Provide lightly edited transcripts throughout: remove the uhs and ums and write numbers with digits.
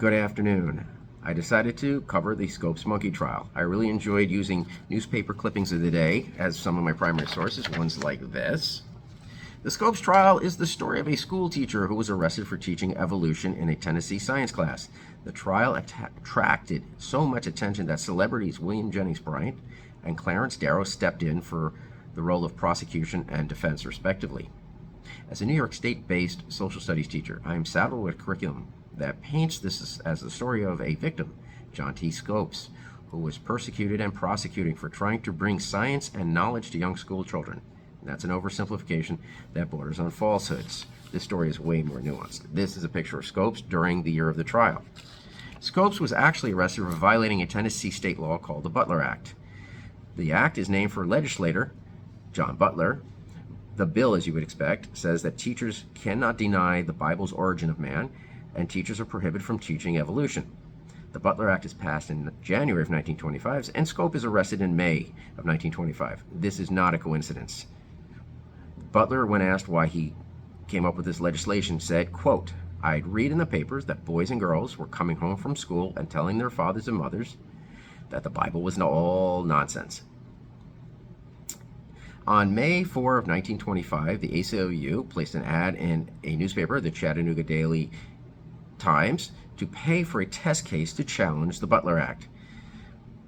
Good afternoon. I decided to cover the Scopes monkey trial. I really enjoyed using newspaper clippings of the day as some of my primary sources, ones like this. The Scopes trial is the story of a school teacher who was arrested for teaching evolution in a Tennessee science class. The trial attracted so much attention that celebrities William Jennings Bryan and Clarence Darrow stepped in for the role of prosecution and defense, respectively. As a New York State-based social studies teacher, I am saddled with a curriculum that paints this as the story of a victim, John T. Scopes, who was persecuted and prosecuted for trying to bring science and knowledge to young school children. And that's an oversimplification that borders on falsehoods. This story is way more nuanced. This is a picture of Scopes during the year of the trial. Scopes was actually arrested for violating a Tennessee state law called the Butler Act. The act is named for legislator John Butler. The bill, as you would expect, says that teachers cannot deny the Bible's origin of man, and teachers are prohibited from teaching evolution. The Butler Act is passed in January of 1925, and Scopes is arrested in May of 1925. This is not a coincidence. Butler, when asked why he came up with this legislation, said, quote, "I'd read in the papers that boys and girls were coming home from school and telling their fathers and mothers that the Bible was all nonsense." On May 4 of 1925, the ACLU placed an ad in a newspaper, the Chattanooga Daily Times, to pay for a test case to challenge the Butler Act.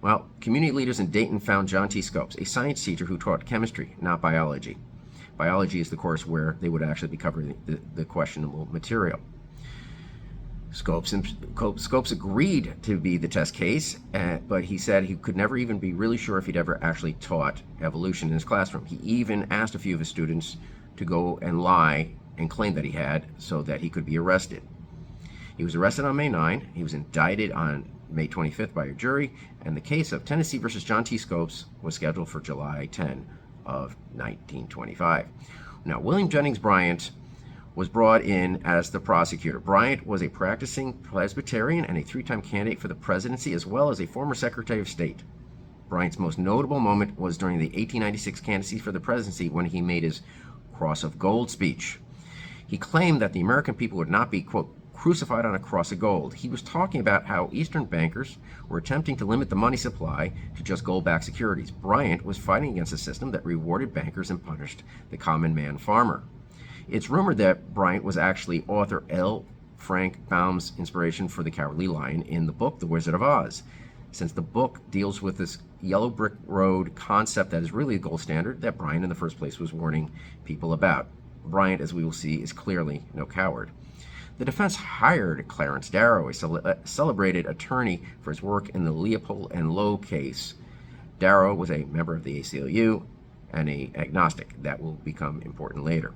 Well, community leaders in Dayton found John T. Scopes, a science teacher who taught chemistry, not biology. Biology is the course where they would actually be covering the questionable material. Scopes agreed to be the test case, but he said he could never even be really sure if he'd ever actually taught evolution in his classroom. He even asked a few of his students to go and lie and claim that he had so that he could be arrested. He was arrested on May 9. He was indicted on May 25th by a jury, and the case of Tennessee versus John T. Scopes was scheduled for July 10 of 1925. Now, William Jennings Bryan was brought in as the prosecutor. Bryant was a practicing Presbyterian and a three-time candidate for the presidency, as well as a former Secretary of State. Bryant's most notable moment was during the 1896 candidacy for the presidency when he made his Cross of Gold speech. He claimed that the American people would not be, quote, crucified on a cross of gold. He was talking about how Eastern bankers were attempting to limit the money supply to just gold-backed securities. Bryant was fighting against a system that rewarded bankers and punished the common man farmer. It's rumored that Bryant was actually author L. Frank Baum's inspiration for the Cowardly Lion in the book The Wizard of Oz, since the book deals with this yellow brick road concept that is really the gold standard that Bryant in the first place was warning people about. Bryant, as we will see, is clearly no coward. The defense hired Clarence Darrow, a celebrated attorney, for his work in the Leopold and Lowe case. Darrow was a member of the ACLU and an agnostic. That will become important later.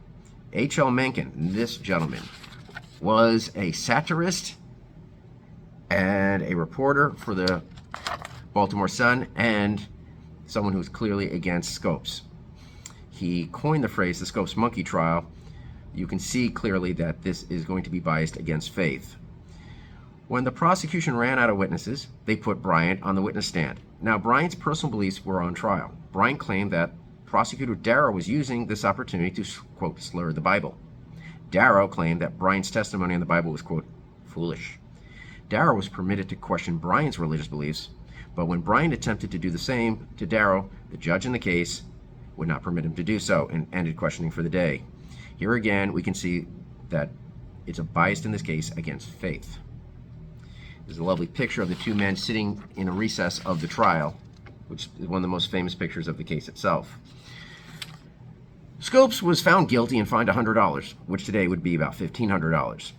H.L. Mencken, this gentleman, was a satirist and a reporter for the Baltimore Sun and someone who was clearly against Scopes. He coined the phrase the Scopes monkey trial. You can see clearly that this is going to be biased against faith. When the prosecution ran out of witnesses, they put Bryant on the witness stand. Now, Bryant's personal beliefs were on trial. Bryant claimed that Prosecutor Darrow was using this opportunity to, quote, slur the Bible. Darrow claimed that Bryant's testimony on the Bible was, quote, foolish. Darrow was permitted to question Bryant's religious beliefs, but when Bryant attempted to do the same to Darrow, the judge in the case would not permit him to do so and ended questioning for the day. Here again, we can see that it's a bias in this case against faith. There's a lovely picture of the two men sitting in a recess of the trial, which is one of the most famous pictures of the case itself. Scopes was found guilty and fined $100, which today would be about $1,500.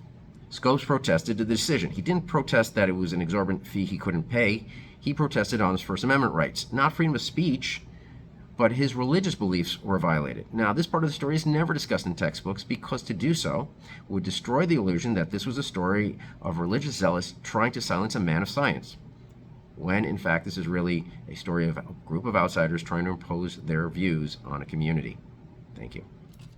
Scopes protested the decision. He didn't protest that it was an exorbitant fee he couldn't pay. He protested on his First Amendment rights, not freedom of speech, but his religious beliefs were violated. Now, this part of the story is never discussed in textbooks because to do so would destroy the illusion that this was a story of religious zealots trying to silence a man of science, when in fact this is really a story of a group of outsiders trying to impose their views on a community. Thank you.